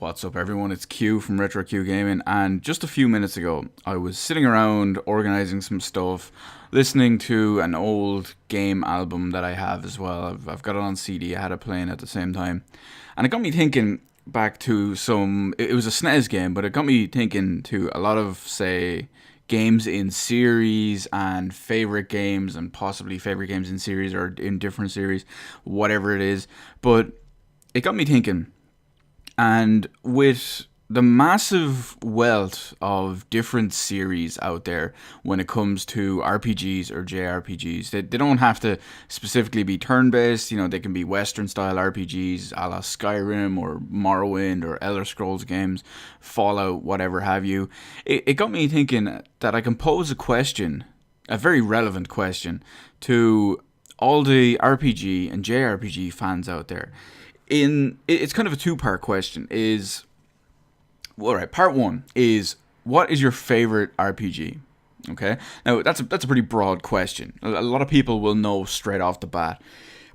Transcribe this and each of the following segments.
What's up, everyone? It's Q from Retro Q Gaming, and just a few minutes ago, I was sitting around organizing some stuff, listening to an old game album that I have as well. I've got it on CD. I had it playing at the same time, and it got me thinking back to some. It was a SNES game, but it got me thinking to a lot of, say, games in series and favorite games, and possibly favorite games in series or in different series, whatever it is. But it got me thinking. And with the massive wealth of different series out there when it comes to RPGs or JRPGs, they don't have to specifically be turn-based. They can be Western-style RPGs a la Skyrim or Morrowind or Elder Scrolls games, Fallout, whatever have you. It got me thinking that I can pose a question, a very relevant question, to all the RPG and JRPG fans out there. It's kind of a two-part question. Part one is, what is your favorite RPG? Okay, now that's a pretty broad question. A lot of people will know straight off the bat,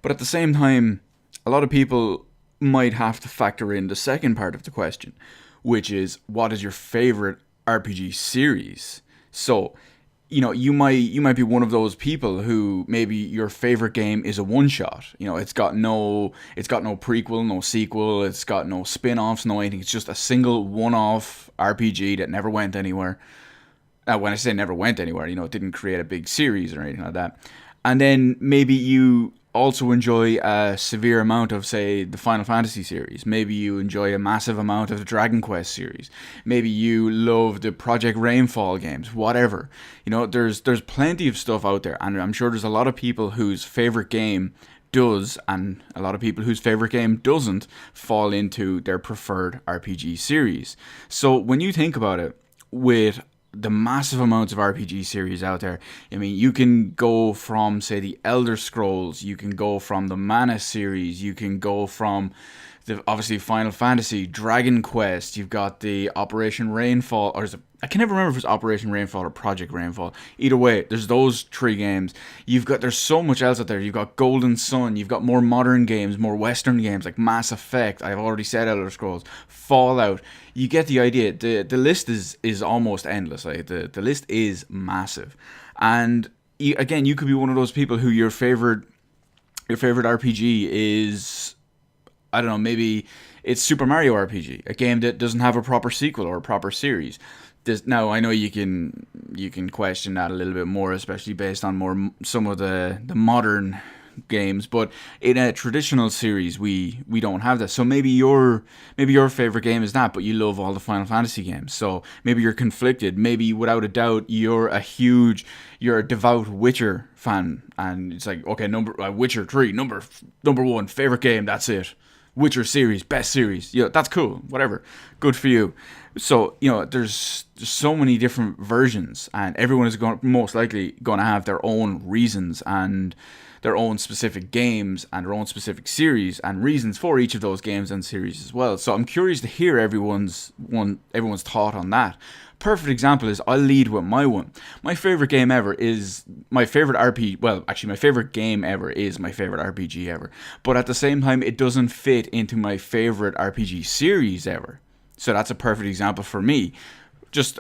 but at the same time, a lot of people might have to factor in the second part of the question, which is, what is your favorite RPG series? So, you might be one of those people who maybe your favorite game is a one shot. It's got no prequel, no sequel, it's got no spin-offs, no anything. It's just a single one-off RPG that never went anywhere. When I say never went anywhere, it didn't create a big series or anything like that. And then maybe you also enjoy a severe amount of, say, the Final Fantasy series. Maybe you enjoy a massive amount of the Dragon Quest series. Maybe you love the Project Rainfall games, whatever. There's plenty of stuff out there, and I'm sure there's a lot of people whose favorite game does, and a lot of people whose favorite game doesn't fall into their preferred RPG series. So when you think about it, with the massive amounts of RPG series out there, you can go from, say, the Elder Scrolls, you can go from the Mana series, you can go from obviously Final Fantasy, Dragon Quest, you've got the Operation Rainfall, I can never remember if it's Operation Rainfall or Project Rainfall. Either way, there's those three games. There's so much else out there. You've got Golden Sun, you've got more modern games, more Western games like Mass Effect. I've already said Elder Scrolls, Fallout. You get the idea. The list is almost endless. The list is massive, and you could be one of those people who your favorite RPG is, I don't know, maybe it's Super Mario RPG, a game that doesn't have a proper sequel or a proper series. Now, I know you can question that a little bit more, especially based on some of the modern games, but in a traditional series, we don't have that. So maybe your favorite game is that, but you love all the Final Fantasy games. So maybe you're conflicted. Maybe, without a doubt, you're a devout Witcher fan, and it's like, okay, Witcher 3, number one favorite game. That's it. Witcher series, best series. That's cool. Whatever. Good for you. So, there's so many different versions, and everyone is most likely going to have their own reasons and their own specific games and their own specific series and reasons for each of those games and series as well. So I'm curious to hear everyone's thought on that. Perfect example is, I'll lead with my one. My favorite game ever is my favorite RPG. Well, actually, my favorite game ever is my favorite RPG ever. But at the same time, it doesn't fit into my favorite RPG series ever. So that's a perfect example for me. Just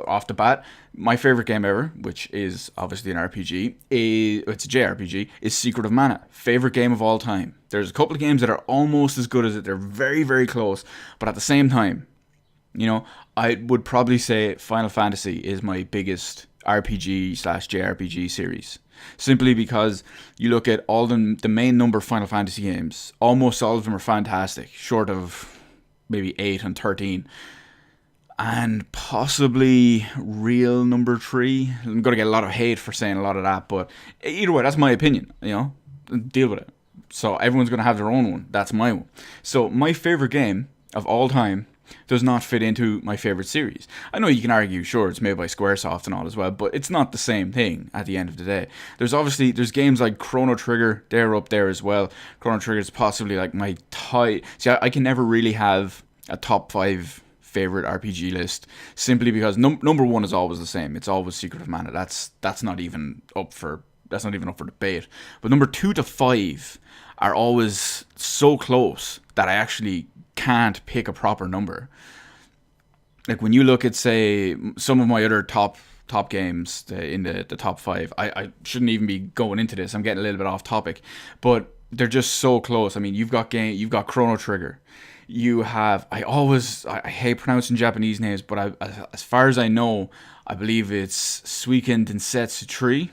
off the bat, my favorite game ever, which is obviously an RPG, it's a JRPG, is Secret of Mana. Favorite game of all time. There's a couple of games that are almost as good as it. They're very, very close. But at the same time, I would probably say Final Fantasy is my biggest RPG/JRPG series. Simply because you look at all the main number of Final Fantasy games, almost all of them are fantastic, short of maybe 8 and 13. And possibly real number 3. I'm going to get a lot of hate for saying a lot of that, but either way, that's my opinion, deal with it. So everyone's going to have their own one. That's my one. So my favorite game of all time does not fit into my favorite series. I know you can argue, sure, it's made by Squaresoft and all as well, but it's not the same thing at the end of the day. There's games like Chrono Trigger, they're up there as well. Chrono Trigger is possibly like my See, I can never really have a top 5 favorite RPG list, simply because number 1 is always the same. It's always Secret of Mana. That's not even up for debate. But number 2 to 5 are always so close that I actually can't pick a proper number. Like when you look at, say, some of my other top games in the top 5, I shouldn't even be going into this. I'm getting a little bit off topic, but they're just so close. I mean, you've got Chrono Trigger. You have, I hate pronouncing Japanese names, but as far as I know, I believe it's Suikoden Densetsu 3,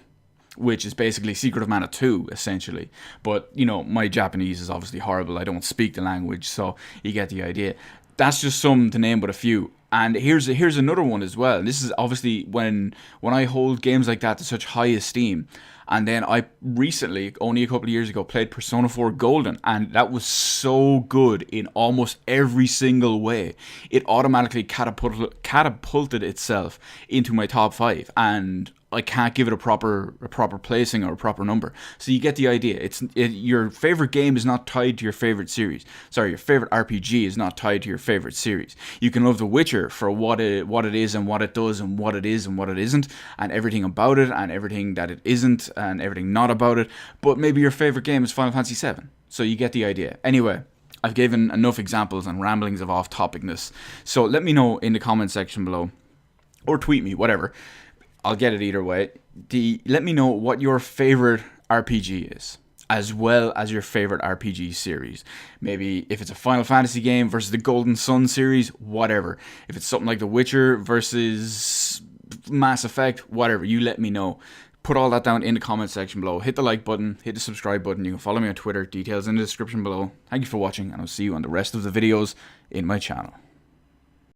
which is basically Secret of Mana 2, essentially. But, you know, my Japanese is obviously horrible. I don't speak the language, so you get the idea. That's just some to name but a few. And here's another one as well. This is obviously when I hold games like that to such high esteem. And then I recently, only a couple of years ago, played Persona 4 Golden, and that was so good in almost every single way. It automatically catapulted itself into my top 5, and I can't give it a proper placing or a proper number. So you get the idea. Your favorite game is not tied to your favorite series. Sorry, your favorite RPG is not tied to your favorite series. You can love The Witcher for what it is and what it does and what it is and what it isn't, and everything about it and everything that it isn't and everything not about it. But maybe your favorite game is Final Fantasy VII. So you get the idea. Anyway, I've given enough examples and ramblings of off-topicness. So let me know in the comment section below, or tweet me, whatever. I'll get it either way. Let me know what your favorite RPG is, as well as your favorite RPG series. Maybe if it's a Final Fantasy game versus the Golden Sun series, whatever. If it's something like The Witcher versus Mass Effect, whatever. You let me know. Put all that down in the comment section below. Hit the like button, hit the subscribe button. You can follow me on Twitter. Details in the description below. Thank you for watching, and I'll see you on the rest of the videos in my channel.